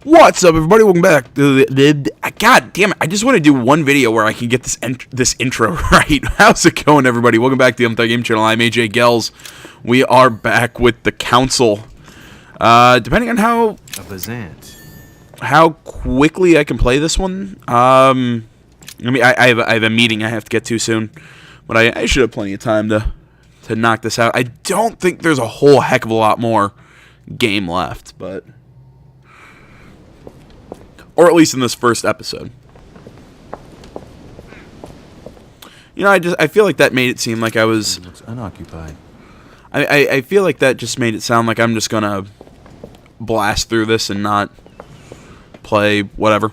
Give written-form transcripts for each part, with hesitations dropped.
What's up, everybody? Welcome back to God damn it, I just want to do one video where I can get this intro right. How's it going, everybody? Welcome back to the Thug Game Channel. I'm AJ Gels. We are back with the Council. Depending on how quickly I can play this one. I mean, I have a meeting I have to get to soon, but I should have plenty of time to knock this out. I don't think there's a whole heck of a lot more game left, but... Or at least in this first episode. You know, I feel like that made it seem like I was... It looks unoccupied. I feel like that just made it sound like I'm just gonna blast through this and not play whatever.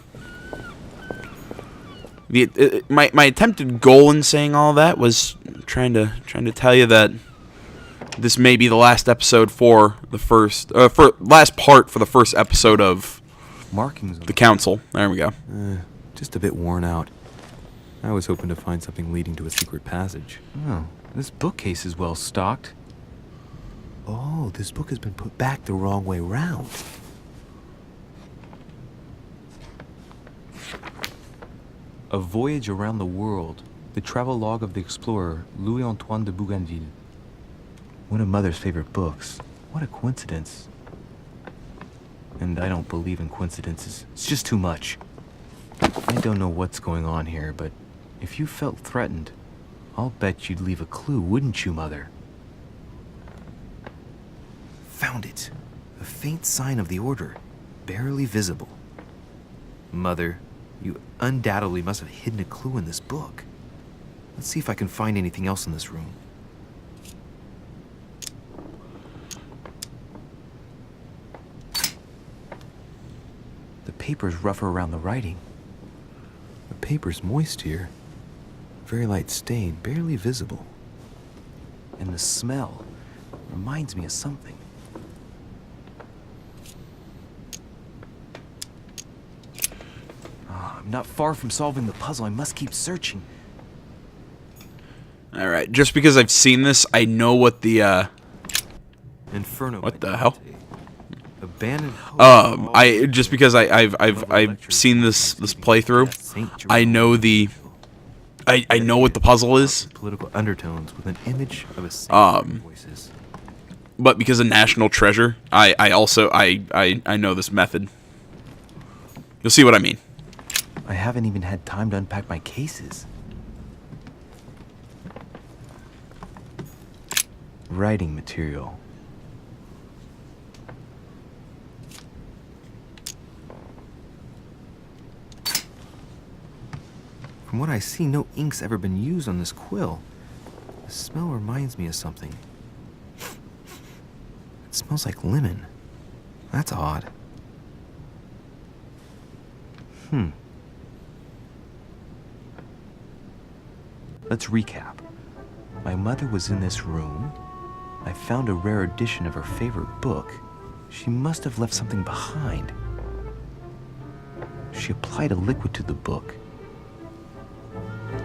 My attempted goal in saying all that was trying to tell you that this may be the last episode for the first... last part for the first episode of... Markings on the Council. There we go. Just a bit worn out. I was hoping to find something leading to a secret passage. Oh, this bookcase is well stocked. Oh, this book has been put back the wrong way round. A Voyage Around the World. The travel log of the explorer, Louis-Antoine de Bougainville. One of Mother's favorite books. What a coincidence. And I don't believe in coincidences. It's just too much. I don't know what's going on here, but if you felt threatened, I'll bet you'd leave a clue, wouldn't you, Mother? Found it. A faint sign of the order, barely visible. Mother, you undoubtedly must have hidden a clue in this book. Let's see if I can find anything else in this room. The paper's rougher around the writing. The paper's moist here. Very light stain, barely visible. And the smell reminds me of something. Oh, I'm not far from solving the puzzle. I must keep searching. Alright, just because I've seen this, I know what the, Inferno. What the hell? Abandoned just because I've seen this playthrough, I know I know what the puzzle is. Political undertones with an image of a saint voices. But because of National Treasure, I also know this method. You'll see what I mean. I haven't even had time to unpack my cases. Writing material. From what I see, no ink's ever been used on this quill. The smell reminds me of something. It smells like lemon. That's odd. Let's recap. My mother was in this room. I found a rare edition of her favorite book. She must have left something behind. She applied a liquid to the book.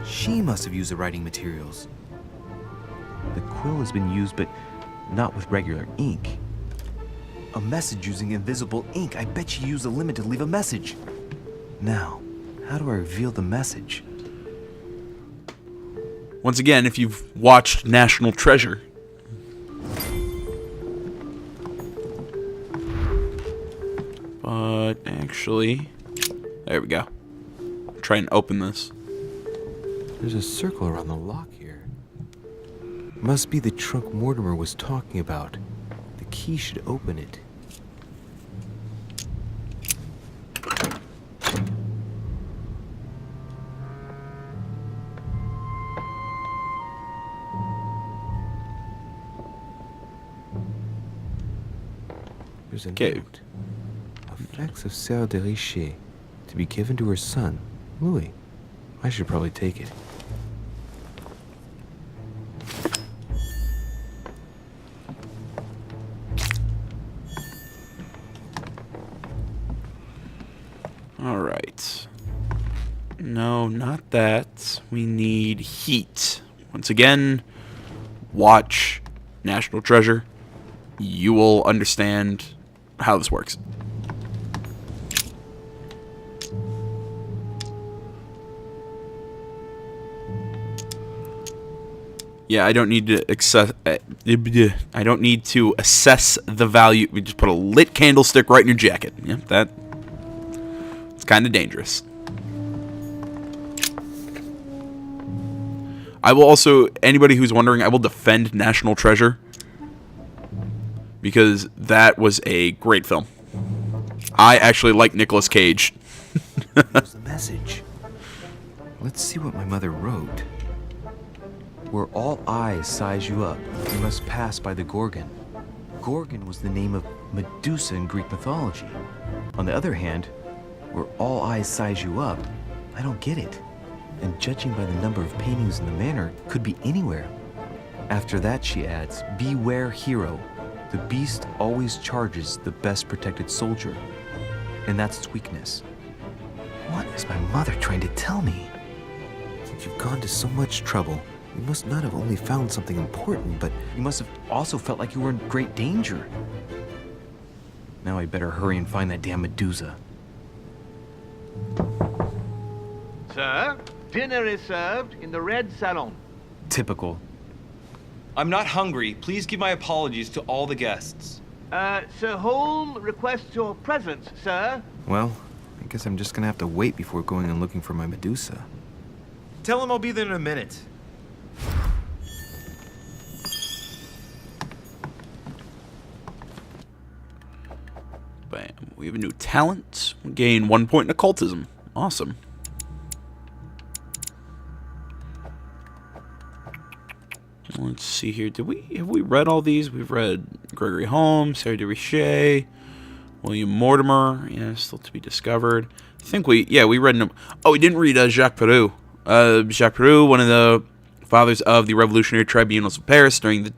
She must have used the writing materials. The quill has been used, but not with regular ink. A message using invisible ink. I bet she used a lemon to leave a message. Now, how do I reveal the message? Once again, if you've watched National Treasure, but actually, there we go. Try and open this. There's a circle around the lock here. Must be the trunk Mortimer was talking about. The key should open it. There's a note. Effects of Sœur de Richer, to be given to her son, Louis. I should probably take it. Alright. No, not that. We need heat. Once again, watch National Treasure. You will understand how this works. Yeah, I don't need to access. I don't need to assess the value. We just put a lit candlestick right in your jacket. Yeah, it's kind of dangerous. I will also, anybody who's wondering, I will defend National Treasure because that was a great film. I actually like Nicolas Cage. Here's the message. Let's see what my mother wrote. Where all eyes size you up, you must pass by the Gorgon. Gorgon was the name of Medusa in Greek mythology. On the other hand, where all eyes size you up, I don't get it. And judging by the number of paintings in the manor, could be anywhere. After that, she adds, beware hero. The beast always charges the best protected soldier. And that's its weakness. What is my mother trying to tell me? Since you've gone to so much trouble, you must not have only found something important, but You must have also felt like you were in great danger. Now I'd better hurry and find that damn Medusa. Sir, dinner is served in the red salon. Typical. I'm not hungry. Please give my apologies to all the guests. Sir Holm requests your presence, sir. well, I guess I'm just gonna have to wait before going and looking for my Medusa. Tell him I'll be there in a minute. Bam. We have a new talent. We gain 1 point in occultism. Awesome. Let's see here. Have we read all these? We've read Gregory Holmes, Sarah de Richet, William Mortimer. Yeah, still to be discovered. I think we read them. Oh, we didn't read Jacques Peroux. Jacques Peroux, one of the fathers of the Revolutionary Tribunals of Paris during the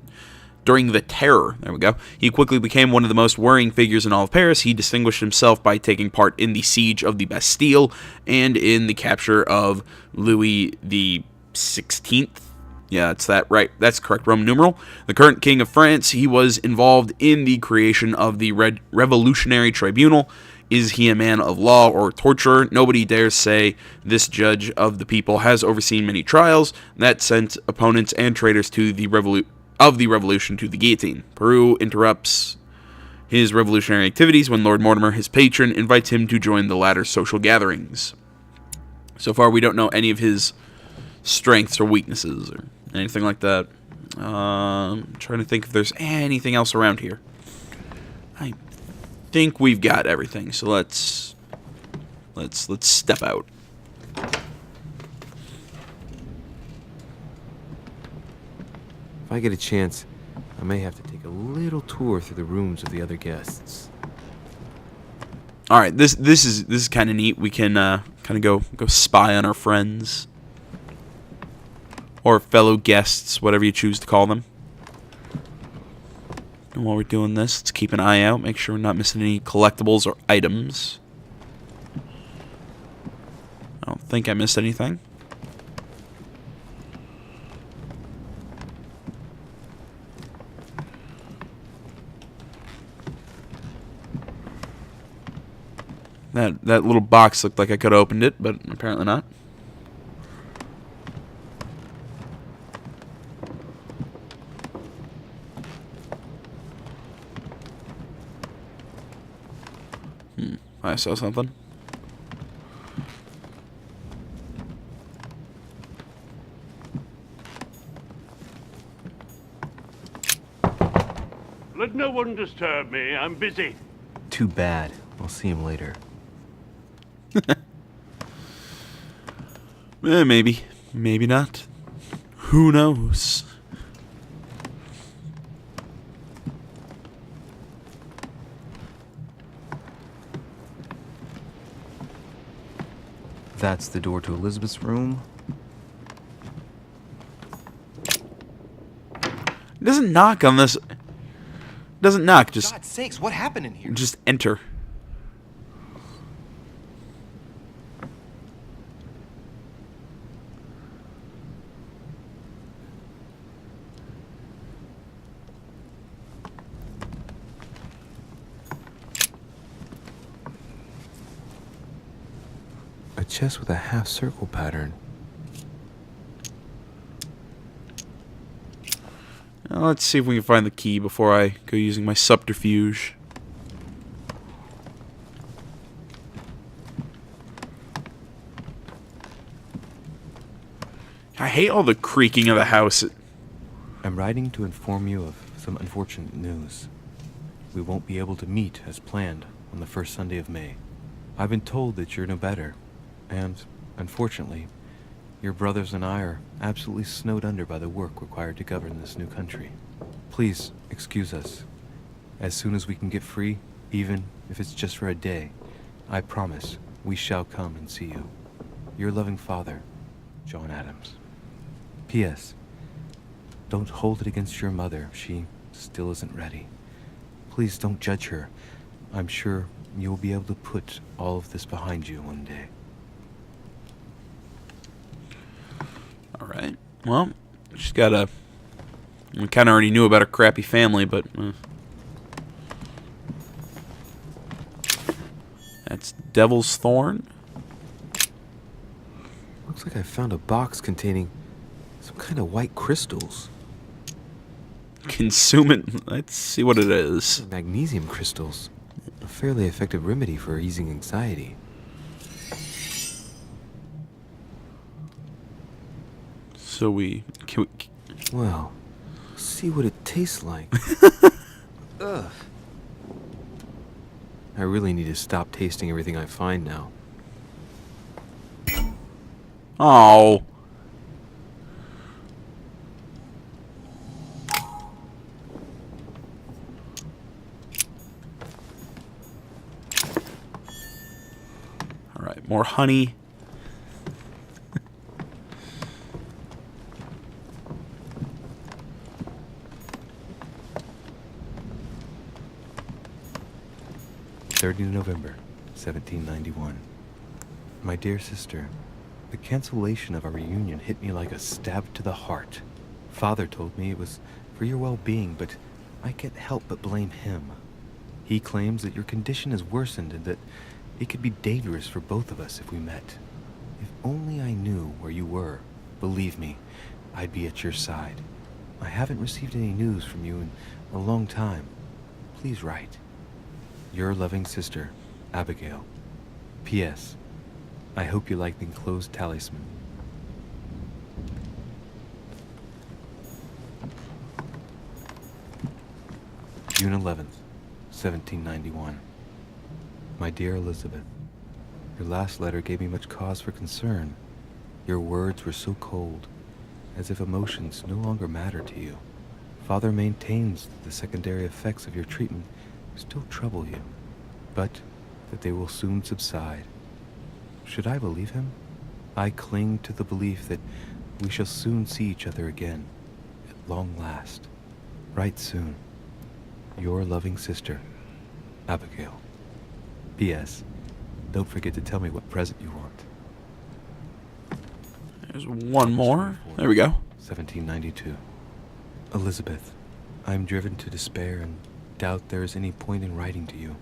Terror. There we go. He quickly became one of the most worrying figures in all of Paris. He distinguished himself by taking part in the siege of the Bastille and in the capture of Louis the 16th. Yeah, that's that right. That's correct. Roman numeral. The current king of France. He was involved in the creation of the Revolutionary Tribunal. Is he a man of law or torturer? Nobody dares say this judge of the people has overseen many trials that sent opponents and traitors to the revolution to the guillotine. Peroux interrupts his revolutionary activities when Lord Mortimer, his patron, invites him to join the latter's social gatherings. So far, we don't know any of his strengths or weaknesses or anything like that. I'm trying to think if there's anything else around here. I think we've got everything, so let's step out. If I get a chance, I may have to take a little tour through the rooms of the other guests. All right, this is kind of neat. We can kind of go spy on our friends or fellow guests, whatever you choose to call them. And while we're doing this, let's keep an eye out, make sure we're not missing any collectibles or items. I don't think I missed anything. That little box looked like I could have opened it, but apparently not. I saw something. Let no one disturb me. I'm busy. Too bad. I'll see him later. Maybe. Maybe not. Who knows? That's the door to Elizabeth's room. It doesn't knock on this. It doesn't knock. Just God's sakes, what happened in here? enter. A chest with a half-circle pattern. Let's see if we can find the key before I go using my subterfuge. I hate all the creaking of the house. I'm writing to inform you of some unfortunate news. We won't be able to meet as planned on the first Sunday of May. I've been told that you're no better, and, unfortunately, your brothers and I are absolutely snowed under by the work required to govern this new country. Please excuse us. As soon as we can get free, even if it's just for a day, I promise we shall come and see you. Your loving father, John Adams. P.S. Don't hold it against your mother. She still isn't ready. Please don't judge her. I'm sure you'll be able to put all of this behind you one day. Alright. Well, she's got a... We kind of already knew about her crappy family, but... That's Devil's Thorn. Looks like I found a box containing some kind of white crystals. Consume it. Let's see what it is. Magnesium crystals. A fairly effective remedy for easing anxiety. So we... Well, see what it tastes like. Ugh. I really need to stop tasting everything I find now. Oh. Alright, more honey. November 1791. My dear sister, the cancellation of our reunion hit me like a stab to the heart. Father told me it was for your well-being, but I can't help but blame him. He claims that your condition has worsened and that it could be dangerous for both of us if we met. If only I knew where you were, believe me, I'd be at your side. I haven't received any news from you in a long time. Please write. Your loving sister, Abigail. P.S. I hope you like the enclosed talisman. June 11th, 1791. My dear Elizabeth, your last letter gave me much cause for concern. Your words were so cold, as if emotions no longer matter to you. Father maintains that the secondary effects of your treatment still trouble you, but that they will soon subside. Should I believe him? I cling to the belief that we shall soon see each other again, at long last. Write soon. Your loving sister, Abigail. P.S. Don't forget to tell me what present you want. There's one more. There we go. 1792. Elizabeth, I'm driven to despair and doubt there is any point in writing to you.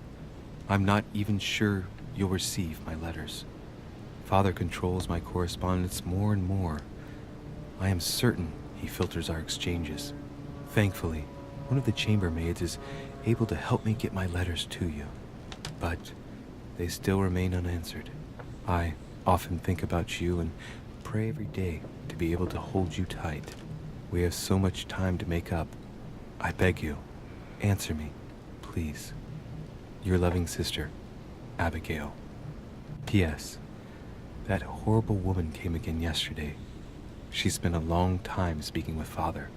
I'm not even sure you'll receive my letters. Father controls my correspondence more and more. I am certain he filters our exchanges. Thankfully, one of the chambermaids is able to help me get my letters to you. But they still remain unanswered. I often think about you and pray every day to be able to hold you tight. We have so much time to make up. I beg you, answer me, please. Your loving sister, Abigail. P.S. That horrible woman came again yesterday. She spent a long time speaking with Father.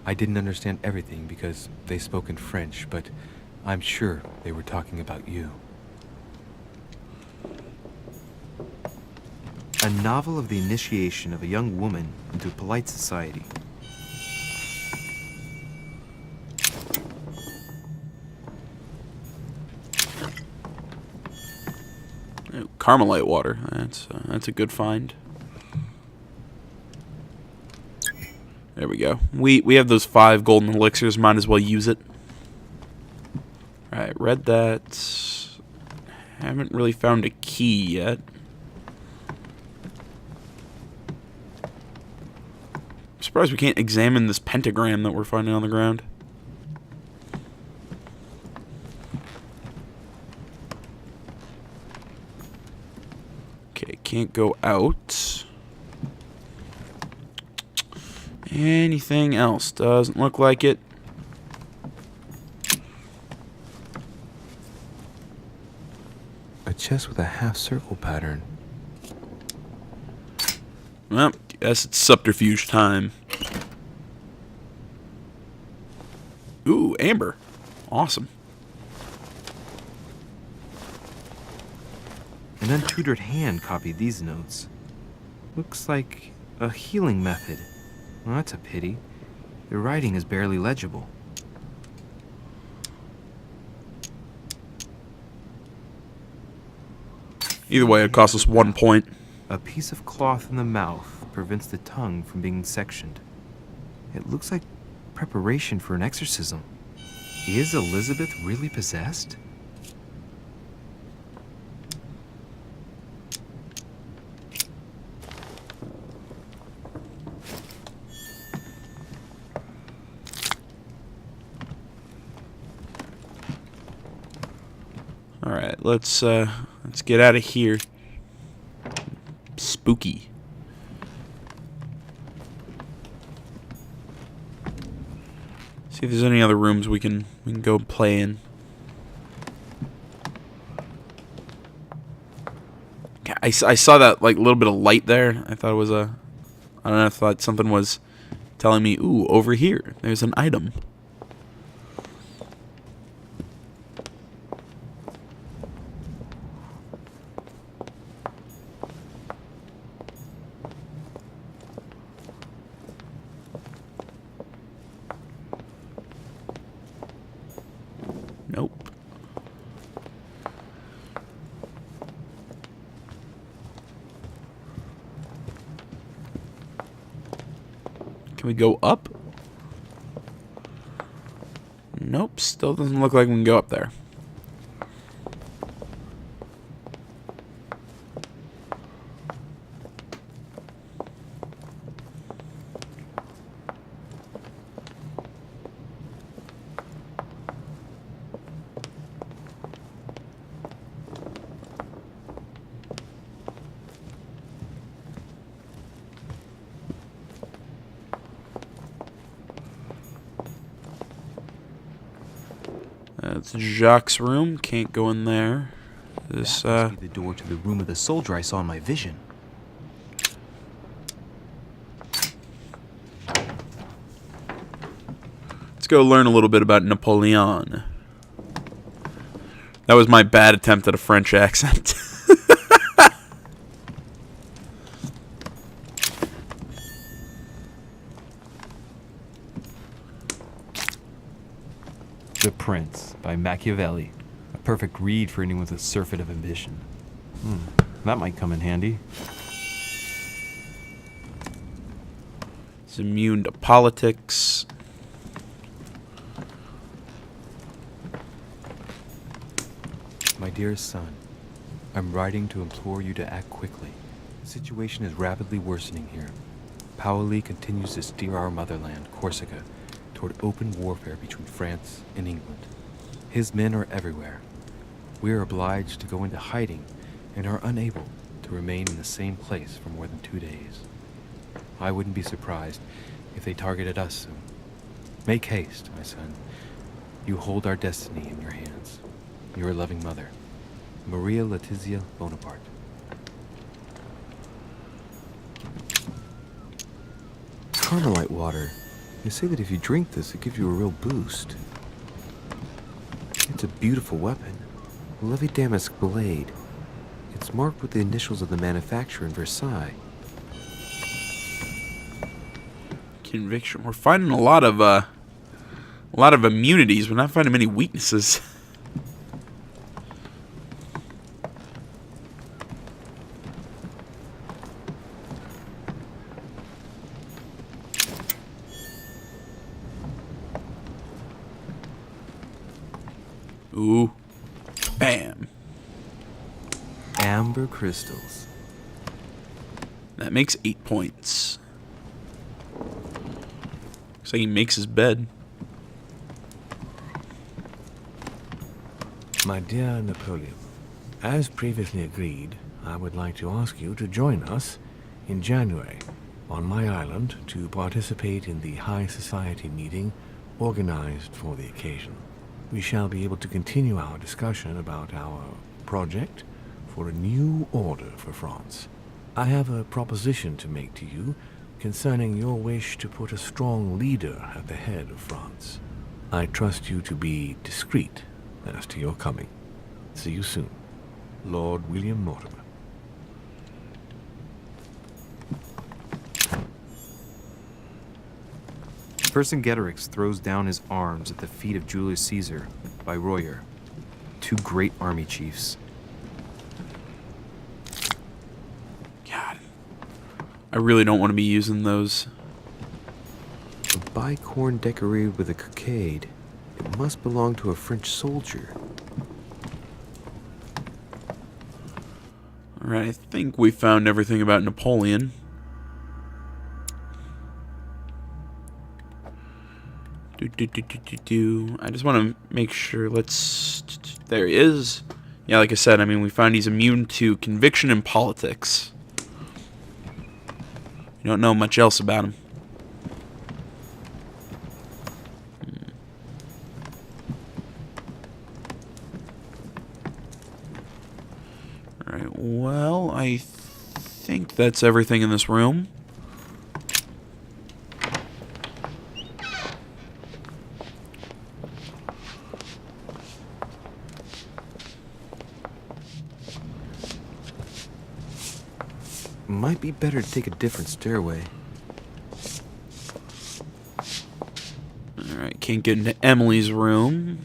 I didn't understand everything because they spoke in French, but I'm sure they were talking about you. A novel of the initiation of a young woman into polite society. Oh, Carmelite water. That's a good find. There we go. We have those 5 golden elixirs. Might as well use it. Alright, read that. Haven't really found a key yet. Surprised we can't examine this pentagram that we're finding on the ground. Okay, can't go out. Anything else? Doesn't look like it. A chest with a half-circle pattern. Well, guess it's subterfuge time. Ooh, amber. Awesome. An untutored hand copied these notes. Looks like a healing method. Well, that's a pity. The writing is barely legible. Either way, it costs us 1 point. A piece of cloth in the mouth prevents the tongue from being sectioned. It looks like preparation for an exorcism. Is Elizabeth really possessed? All right, let's get out of here. Spooky. See if there's any other rooms we can go play in. I saw that like little bit of light there. I thought it was a, I don't know, I thought something was telling me, ooh, over here there's an item. Nope. Can we go up? Nope, still doesn't look like we can go up there. That's Jacques' room. Can't go in there. This That must be the door to the room of the soldier I saw in my vision. let's go learn a little bit about Napoleon. That was my bad attempt at a French accent. The Prince by Machiavelli. A perfect read for anyone with a surfeit of ambition. That might come in handy. He's immune to politics. My dearest son, I'm writing to implore you to act quickly. The situation is rapidly worsening here. Paoli continues to steer our motherland, Corsica, toward open warfare between France and England. His men are everywhere. We are obliged to go into hiding and are unable to remain in the same place for more than 2 days. I wouldn't be surprised if they targeted us soon. Make haste, my son. You hold our destiny in your hands. Your loving mother, Maria Letizia Bonaparte. Carmelite water. They say that if you drink this, it gives you a real boost. It's a beautiful weapon. A Levi Damask blade. It's marked with the initials of the manufacturer in Versailles. Conviction. We're finding a lot of immunities. We're not finding many weaknesses. Ooh. Bam. Amber crystals. That makes 8 points. Looks like he makes his bed. My dear Napoleon, as previously agreed, I would like to ask you to join us in January on my island to participate in the High Society meeting organized for the occasion. We shall be able to continue our discussion about our project for a new order for France. I have a proposition to make to you concerning your wish to put a strong leader at the head of France. I trust you to be discreet as to your coming. See you soon. Lord William Mortimer. Vercingetorix throws down his arms at the feet of Julius Caesar by Royer, two great army chiefs. God. I really don't want to be using those. A bicorn decorated with a cockade. It must belong to a French soldier. Alright, I think we found everything about Napoleon. I just want to make sure, there he is. Yeah, like I said, I mean, we found he's immune to conviction in politics. You don't know much else about him. Alright, well, I think that's everything in this room. Might be better to take a different stairway. Alright, can't get into Emily's room.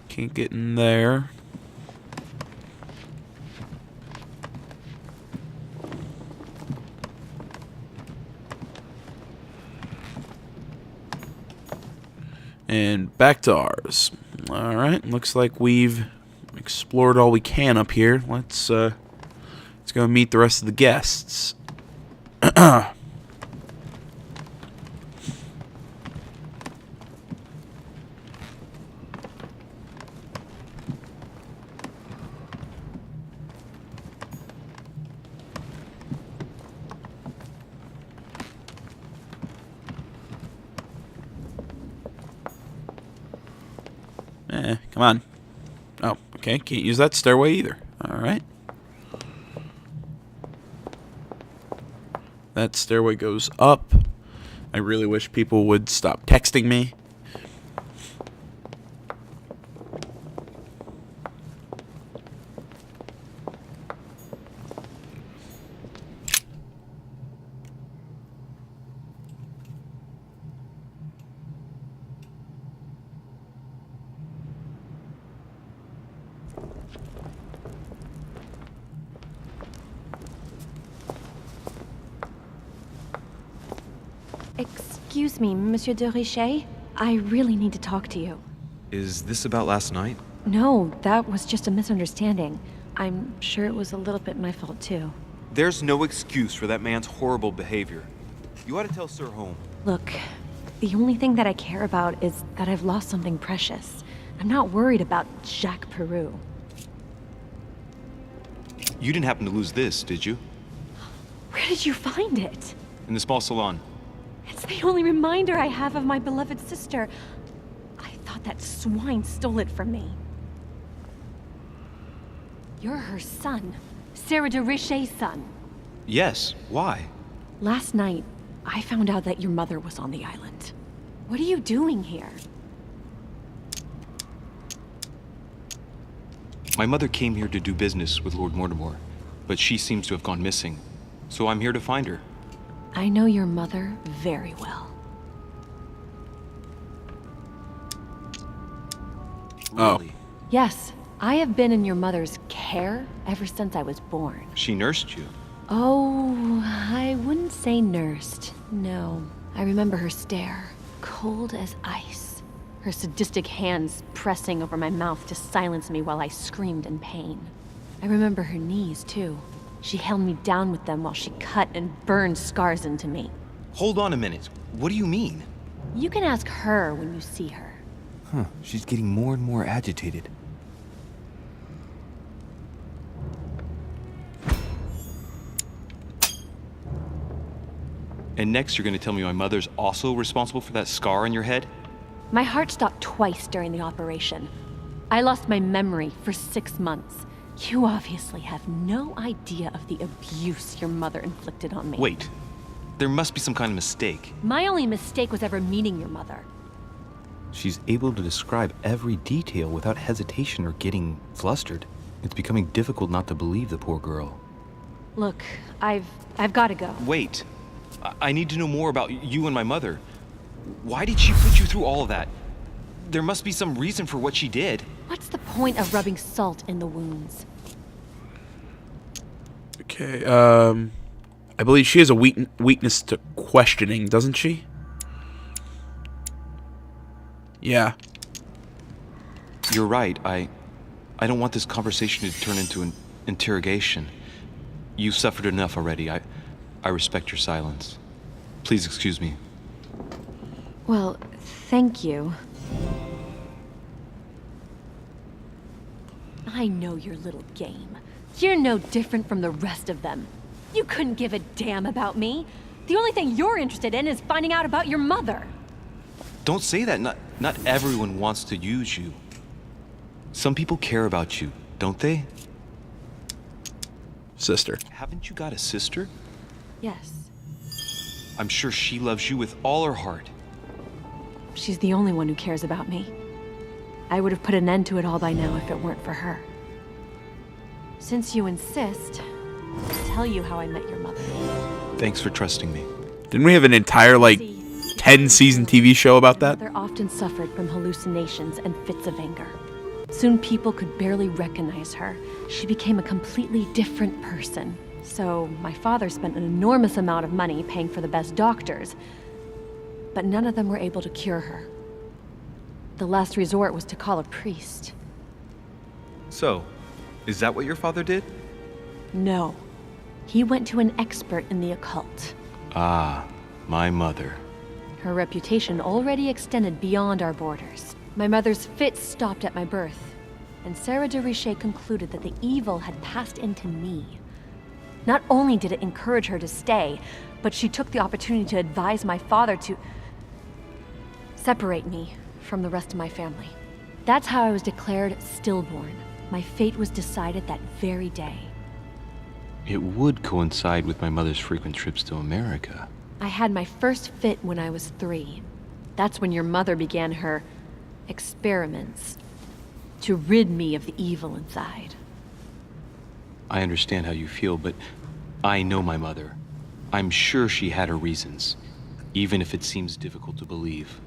Can't get in there. And back to ours. Alright, looks like we've explored all we can up here. Let's go meet the rest of the guests. Come on. Oh, okay. Can't use that stairway either. Alright. That stairway goes up. I really wish people would stop texting me. Excuse me, Monsieur de Richet? I really need to talk to you. Is this about last night? No, that was just a misunderstanding. I'm sure it was a little bit my fault, too. There's no excuse for that man's horrible behavior. You ought to tell Sir Home. Look, the only thing that I care about is that I've lost something precious. I'm not worried about Jacques Peru. You didn't happen to lose this, did you? Where did you find it? In the small salon. It's the only reminder I have of my beloved sister. I thought that swine stole it from me. You're her son. Sarah de Richet's son. Yes, why? Last night, I found out that your mother was on the island. What are you doing here? My mother came here to do business with Lord Mortimer, but she seems to have gone missing. So I'm here to find her. I know your mother very well. Oh. Really? Yes, I have been in your mother's care ever since I was born. She nursed you. Oh, I wouldn't say nursed. No. I remember her stare, cold as ice. her sadistic hands pressing over my mouth to silence me while I screamed in pain. I remember her knees, too. She held me down with them while she cut and burned scars into me. Hold on a minute. What do you mean? You can ask her when you see her. Huh, she's getting more and more agitated. And next you're gonna tell me my mother's also responsible for that scar on your head? My heart stopped twice during the operation. I lost my memory for 6 months. You obviously have no idea of the abuse your mother inflicted on me. Wait. There must be some kind of mistake. My only mistake was ever meeting your mother. She's able to describe every detail without hesitation or getting flustered. It's becoming difficult not to believe the poor girl. Look, I've got to go. Wait. I need to know more about you and my mother. Why did she put you through all of that? There must be some reason for what she did. What's the point of rubbing salt in the wounds? Okay, I believe she has a weakness to questioning, doesn't she? Yeah. You're right. I don't want this conversation to turn into an interrogation. You've suffered enough already. I respect your silence. Please excuse me. Well, thank you. I know your little game. You're no different from the rest of them. You couldn't give a damn about me. The only thing you're interested in is finding out about your mother. Don't say that. Not everyone wants to use you. Some people care about you, don't they? Sister. Haven't you got a sister? Yes. I'm sure she loves you with all her heart. She's the only one who cares about me. I would have put an end to it all by now if it weren't for her. Since you insist, I'll tell you how I met your mother. Thanks for trusting me. Didn't we have an entire, like, 10-season TV show about that? Mother often suffered from hallucinations and fits of anger. Soon people could barely recognize her. She became a completely different person. So my father spent an enormous amount of money paying for the best doctors, but none of them were able to cure her. The last resort was to call a priest. So, is that what your father did? No. He went to an expert in the occult. Ah, my mother. Her reputation already extended beyond our borders. My mother's fits stopped at my birth, and Sarah de Richet concluded that the evil had passed into me. Not only did it encourage her to stay, but she took the opportunity to advise my father to separate me from the rest of my family. That's how I was declared stillborn. My fate was decided that very day. It would coincide with my mother's frequent trips to America. I had my first fit when I was 3. That's when your mother began her experiments to rid me of the evil inside. I understand how you feel, but I know my mother. I'm sure she had her reasons, even if it seems difficult to believe.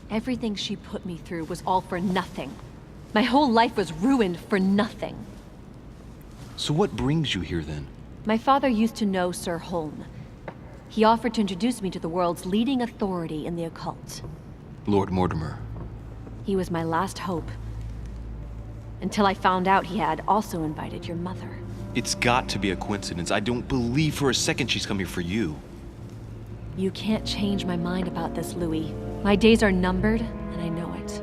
Everything she put me through was all for nothing. My whole life was ruined for nothing. So what brings you here then? My father used to know Sir Holm. He offered to introduce me to the world's leading authority in the occult. Lord Mortimer. He was my last hope. Until I found out he had also invited your mother. It's got to be a coincidence. I don't believe for a second she's come here for you. You can't change my mind about this, Louis. My days are numbered, and I know it.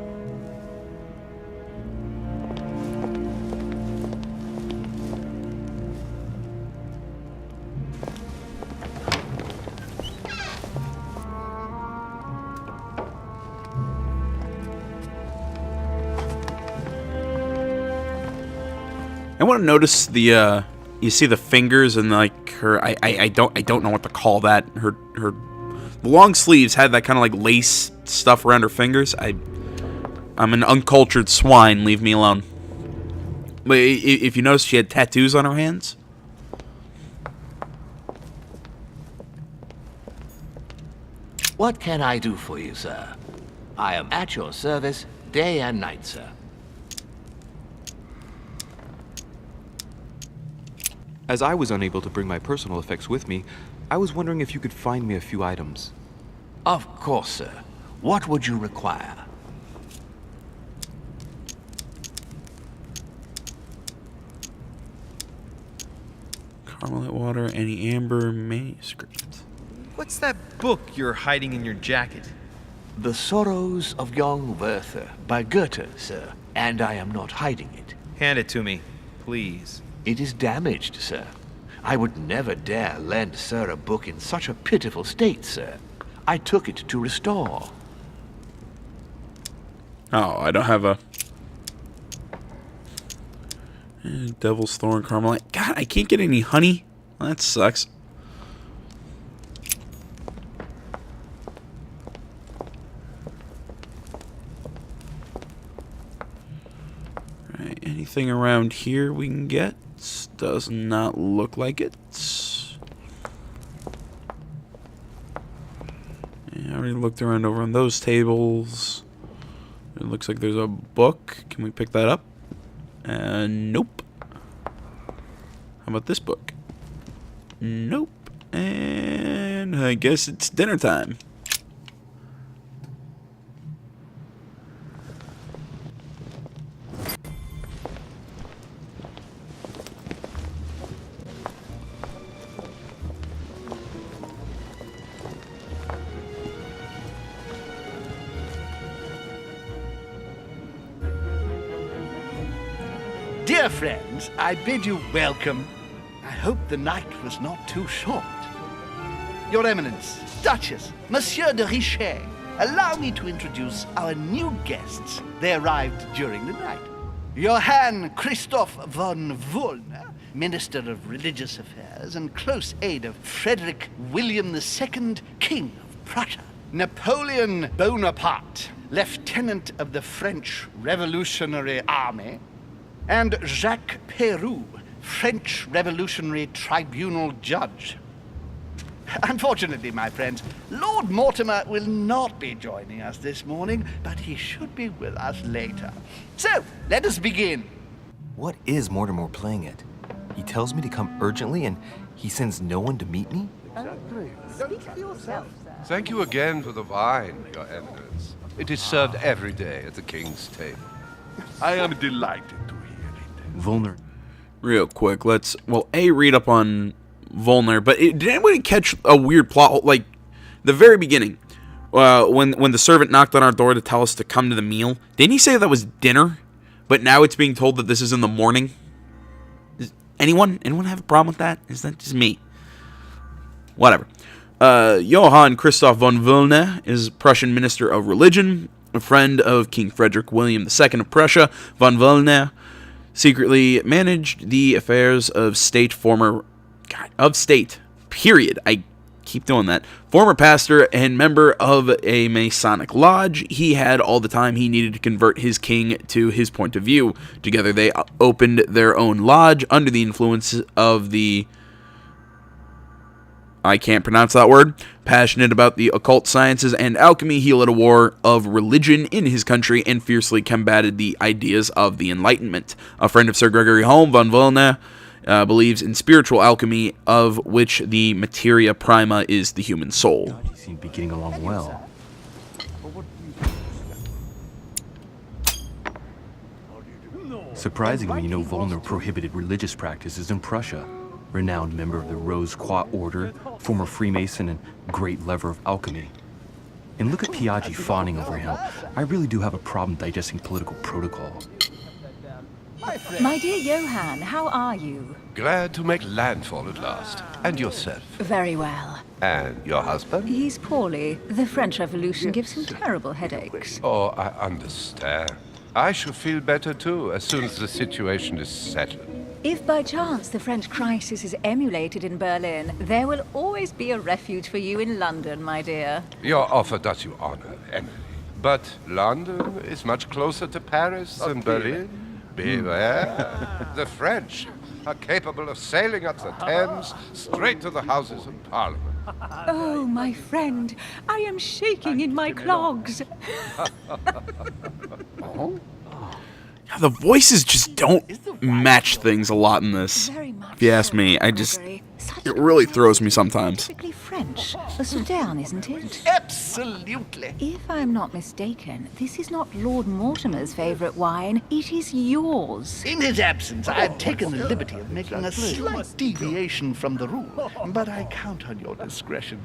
I want to notice the you see the fingers and like her I don't know what to call that. Her the long sleeves had that kind of like lace stuff around her fingers. I'm an uncultured swine, leave me alone. But if you notice, she had tattoos on her hands. What can I do for you, sir? I am at your service day and night, sir. As I was unable to bring my personal effects with me, I was wondering if you could find me a few items. Of course, sir. What would you require? Carmelite water, any amber manuscript. What's that book you're hiding in your jacket? The Sorrows of Young Werther by Goethe, sir. And I am not hiding it. Hand it to me, please. It is damaged, sir. I would never dare lend sir a book in such a pitiful state, sir. I took it to restore. Oh, I don't have a... Devil's Thorn, Carmelite. God, I can't get any honey. Well, that sucks. Alright, anything around here we can get? Does not look like it. Yeah, I already looked around over on those tables. It looks like there's a book. Can we pick that up? Nope. How about this book? Nope. And I guess it's dinner time. Dear friends, I bid you welcome. I hope the night was not too short. Your Eminence, Duchess, Monsieur de Richet, allow me to introduce our new guests. They arrived during the night. Johann Christoph von Wollner, Minister of Religious Affairs and close aide of Frederick William II, King of Prussia. Napoleon Bonaparte, Lieutenant of the French Revolutionary Army. And Jacques Peroux, French Revolutionary Tribunal Judge. Unfortunately, my friends, Lord Mortimer will not be joining us this morning, but he should be with us later. So, let us begin. What is Mortimer playing at? He tells me to come urgently and he sends no one to meet me? Speak for yourself, sir. Thank you again for the wine, Your Eminence. It is served every day at the king's table. I am delighted to hear it. Volner. Real quick, let's, well, read up on Volner, but did anybody catch a weird plot, like, the very beginning, when the servant knocked on our door to tell us to come to the meal, didn't he say that was dinner, but now it's being told that this is in the morning? Does anyone have a problem with that? Is that just me? Whatever. Johann Christoph von Wollner is Prussian Minister of Religion, a friend of King Frederick William II of Prussia. Von Wollner secretly managed the affairs of state, period. I keep doing that. Former pastor and member of a Masonic lodge, he had all the time he needed to convert his king to his point of view. Together they opened their own lodge under the influence of the... I can't pronounce that word. Passionate about the occult sciences and alchemy, he led a war of religion in his country and fiercely combated the ideas of the Enlightenment. A friend of Sir Gregory Home, von Wollner believes in spiritual alchemy, of which the materia prima is the human soul. God, you seem to be getting along well. Surprisingly, Volner prohibited religious practices in Prussia. Renowned member of the Rose Croix Order, former Freemason, and great lover of alchemy. And look at Piaggi fawning over him. I really do have a problem digesting political protocol. My dear Johann, how are you? Glad to make landfall at last. And yourself? Very well. And your husband? He's poorly. The French Revolution gives him terrible headaches. Oh, I understand. I shall feel better too, as soon as the situation is settled. If by chance the French crisis is emulated in Berlin, there will always be a refuge for you in London, my dear. Your offer does you honor, Emily. But London is much closer to Paris than Berlin. Beware. The French are capable of sailing up the Thames straight to the Houses of Parliament. Oh, my friend, I am shaking in my clogs. The voices just don't match things a lot in this. If you ask me, it really throws me sometimes. French. A Southern, isn't it? Absolutely. If I'm not mistaken, this is not Lord Mortimer's favorite wine. It is yours. In his absence, I had taken the liberty of making a slight deviation from the rule, but I count on your discretion.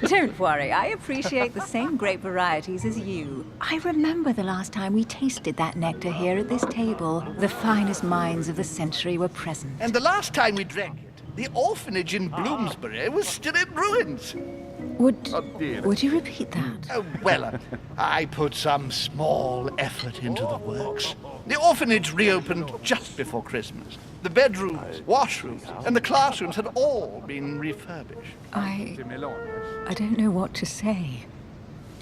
Don't worry, I appreciate the same grape varieties as you. I remember the last time we tasted that nectar here at this table. The finest minds of the century were present. And the last time we drank it, the orphanage in Bloomsbury was still in ruins. Would you repeat that? Well, I put some small effort into the works. The orphanage reopened just before Christmas. The bedrooms, washrooms, and the classrooms had all been refurbished. I don't know what to say.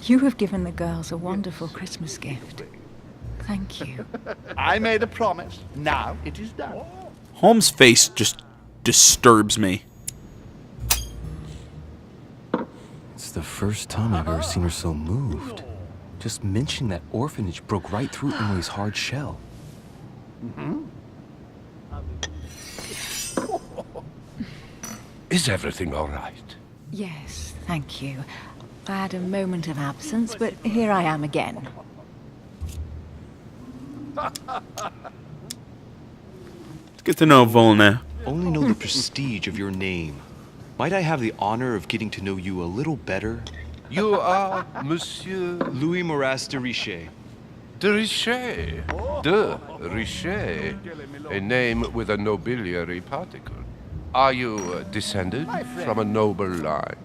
You have given the girls a wonderful Christmas gift. Thank you. I made a promise. Now it is done. Holmes' face just disturbs me. It's the first time I've ever seen her so moved. Just mentioning that orphanage broke right through Emily's hard shell. Is everything all right? Yes, thank you. I had a moment of absence, but here I am again. It's good to know Volney. Only know the prestige of your name. Might I have the honor of getting to know you a little better? You are Monsieur Louis Moras de Richet. de Richet. De Richet. A name with a nobiliary particle. Are you descended from a noble line?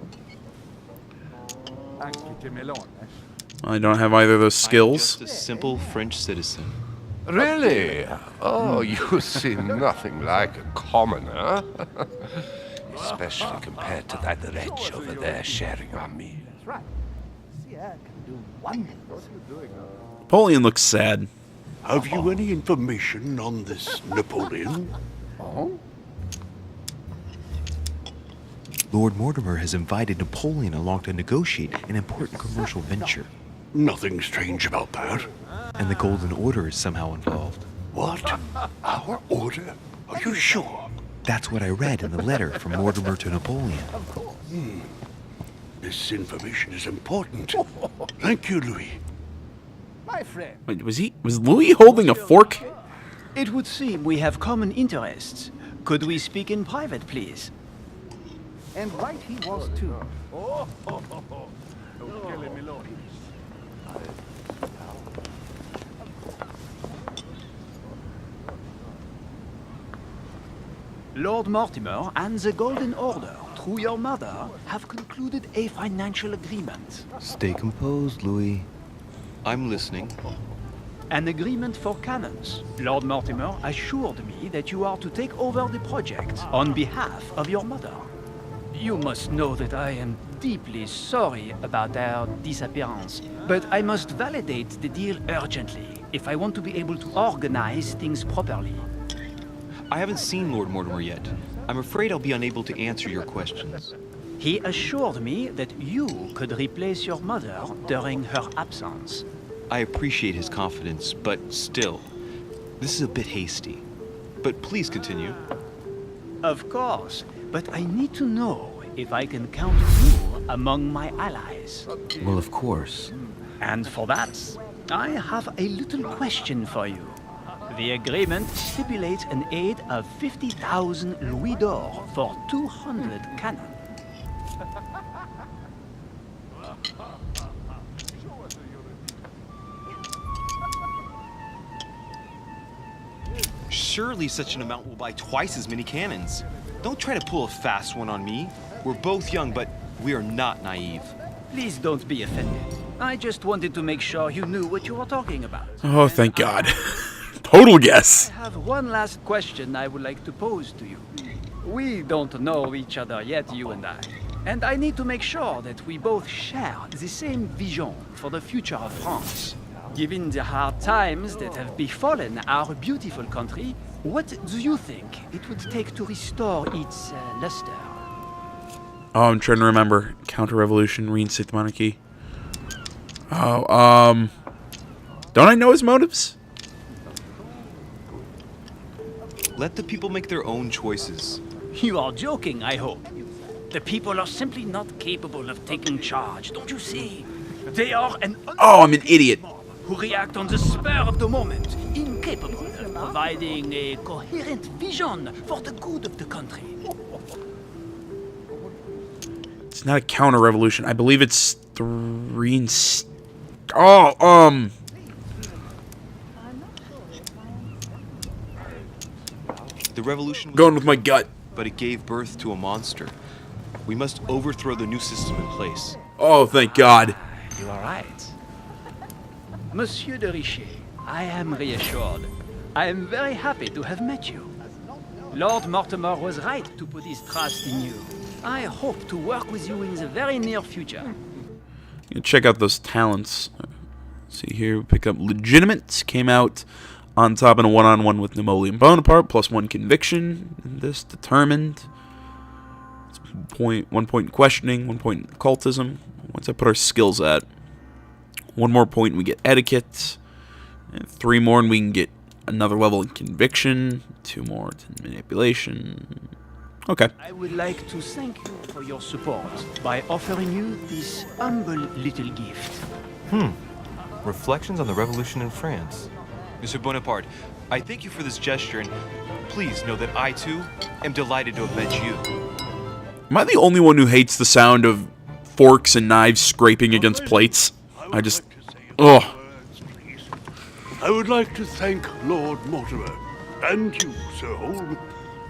I don't have either of those I'm skills. just a simple French citizen. Really? Oh, you seem nothing like a commoner. Especially compared to that wretch over there sharing our meal. Napoleon looks sad. Have you any information on this Napoleon? Lord Mortimer has invited Napoleon along to negotiate an important commercial venture. Nothing strange about that. And the Golden Order is somehow involved. What? Our order? Are you sure? That's what I read in the letter from Mortimer to Napoleon. This information is important. Thank you, Louis. My friend. Wait, was Louis holding a fork? It would seem we have common interests. Could we speak in private, please? And right he was, too. Lord Mortimer and the Golden Order, through your mother, have concluded a financial agreement. Stay composed, Louis. I'm listening. An agreement for cannons. Lord Mortimer assured me that you are to take over the project on behalf of your mother. You must know that I am deeply sorry about their disappearance, but I must validate the deal urgently if I want to be able to organize things properly. I haven't seen Lord Mortimer yet. I'm afraid I'll be unable to answer your questions. He assured me that you could replace your mother during her absence. I appreciate his confidence, but still, this is a bit hasty. But please continue. Of course, but I need to know if I can count you among my allies. Well, of course. And for that, I have a little question for you. The agreement stipulates an aid of 50,000 louis d'or for 200 cannon. Surely such an amount will buy twice as many cannons. Don't try to pull a fast one on me. We're both young, but we are not naive. Please don't be offended. I just wanted to make sure you knew what you were talking about. Oh, thank God. Total guess. I have one last question I would like to pose to you. We don't know each other yet, you and I. And I need to make sure that we both share the same vision for the future of France. Given the hard times that have befallen our beautiful country, what do you think it would take to restore its luster? Oh, I'm trying to remember. Counter-revolution, reinstate the monarchy. Oh, don't I know his motives? Let the people make their own choices. You are joking, I hope. The people are simply not capable of taking charge, don't you see? They are an Oh, I'm an idiot. who react on the spur of the moment, incapable of providing a coherent vision for the good of the country. It's not a counter-revolution. I believe it's three... The revolution was Going with my gut. but it gave birth to a monster. We must overthrow the new system in place. Oh, thank God. You are right. Monsieur de Richet, I am reassured. I am very happy to have met you. Lord Mortimer was right to put his trust in you. I hope to work with you in the very near future. Check out those talents. See here, pick up Legitimate. Came out on top in a one-on-one with Napoleon Bonaparte, +1 conviction. And this Determined. It's 1 point in questioning, 1 point in occultism. Once I put our skills at, 1 more point and we get etiquette. And 3 more and we can get another level in conviction. 2 more in manipulation. Okay. I would like to thank you for your support by offering you this humble little gift. Reflections on the Revolution in France. Monsieur Bonaparte, I thank you for this gesture, and please know that I, too, am delighted to have met you. Am I the only one who hates the sound of forks and knives scraping against plates? I just... Ugh. I would like to thank Lord Mortimer and you, Sir Holm,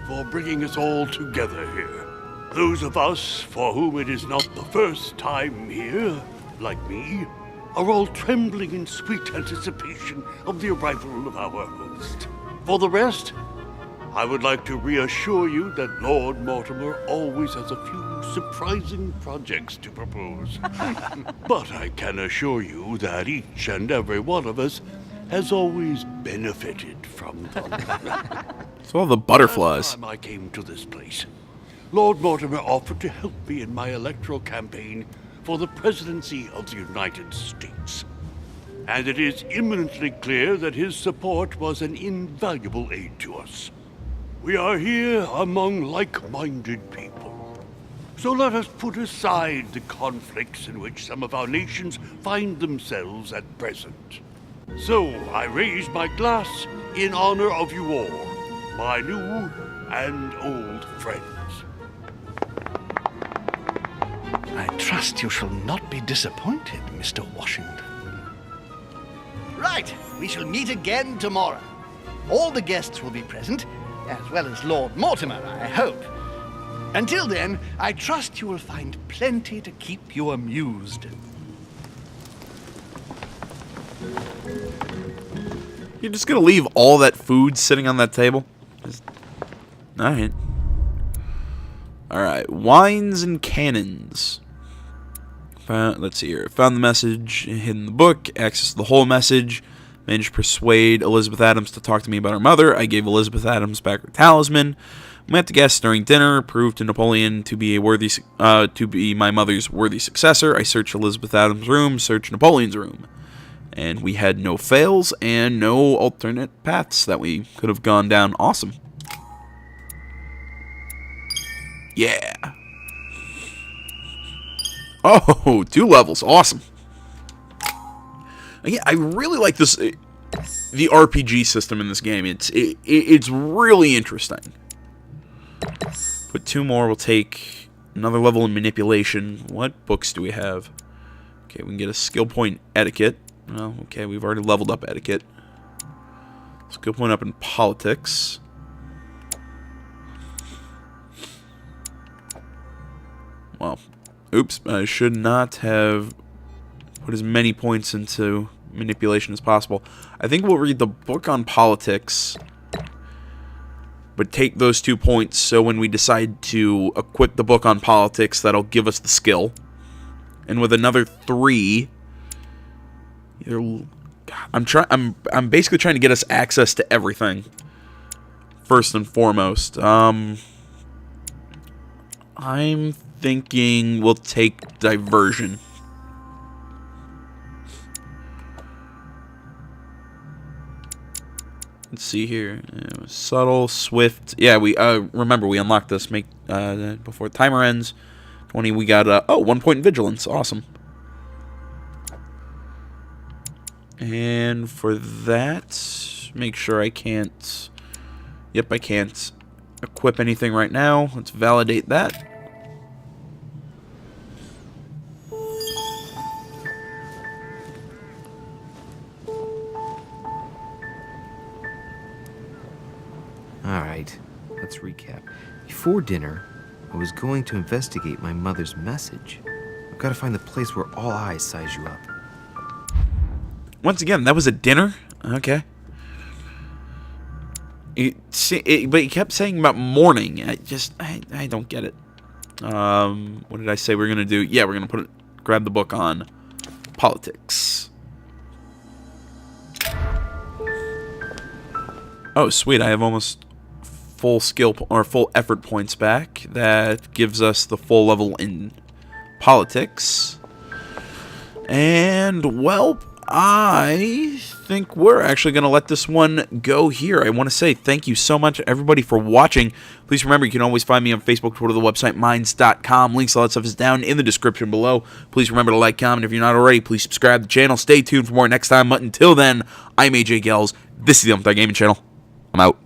for bringing us all together here. Those of us for whom it is not the first time here, like me, are all trembling in sweet anticipation of the arrival of our host. For the rest, I would like to reassure you that Lord Mortimer always has a few surprising projects to propose. But I can assure you that each and every one of us has always benefited from them. So all the butterflies. Last time I came to this place, Lord Mortimer offered to help me in my electoral campaign for the presidency of the United States. And it is eminently clear that his support was an invaluable aid to us. We are here among like-minded people. So let us put aside the conflicts in which some of our nations find themselves at present. So I raise my glass in honor of you all, my new and old friends. I trust you shall not be disappointed, Mr. Washington. Right, we shall meet again tomorrow. All the guests will be present, as well as Lord Mortimer, I hope. Until then, I trust you will find plenty to keep you amused. You're just gonna leave all that food sitting on that table? Alright. Alright, wines and cannons. Let's see here. Found the message hidden in the book. Access the whole message. Managed to persuade Elizabeth Adams to talk to me about her mother. I gave Elizabeth Adams back her talisman. Met the guests during dinner. Proved to Napoleon to be my mother's worthy successor. I searched Elizabeth Adams' room. Searched Napoleon's room. And we had no fails and no alternate paths that we could have gone down. Awesome. Yeah. Oh, 2 levels. Awesome. Yeah, I really like this, the RPG system in this game. It's really interesting. Put 2 more. We'll take another level in manipulation. What books do we have? Okay, we can get a skill point etiquette. Well, okay, we've already leveled up etiquette. Skill point up in politics. Well, oops, I should not have put as many points into manipulation as possible. I think we'll read the book on politics, but take those 2 points so when we decide to equip the book on politics, that'll give us the skill. And with another 3, I'm basically trying to get us access to everything. First and foremost. I'm thinking we'll take diversion. Let's see here. Subtle, swift. Yeah, we remember we unlocked this. Make before the timer ends. 20. We got 1 point in vigilance. Awesome. And for that, make sure I can't. Yep, I can't equip anything right now. Let's validate that. Alright, let's recap. Before dinner, I was going to investigate my mother's message. I've got to find the place where all eyes size you up. Once again, that was a dinner? Okay. But he kept saying about morning. I don't get it. What did I say we're going to do? Yeah, we're going to grab the book on politics. Oh, sweet. I have almost full skill or full effort points back. That gives us the full level in politics. And, well, I think we're actually going to let this one go here. I want to say thank you so much, everybody, for watching. Please remember, you can always find me on Facebook, Twitter, the website, minds.com. Links, all that stuff is down in the description below. Please remember to like, comment. If you're not already, please subscribe to the channel. Stay tuned for more next time. But until then, I'm AJ Gels. This is the Gaming Channel. I'm out.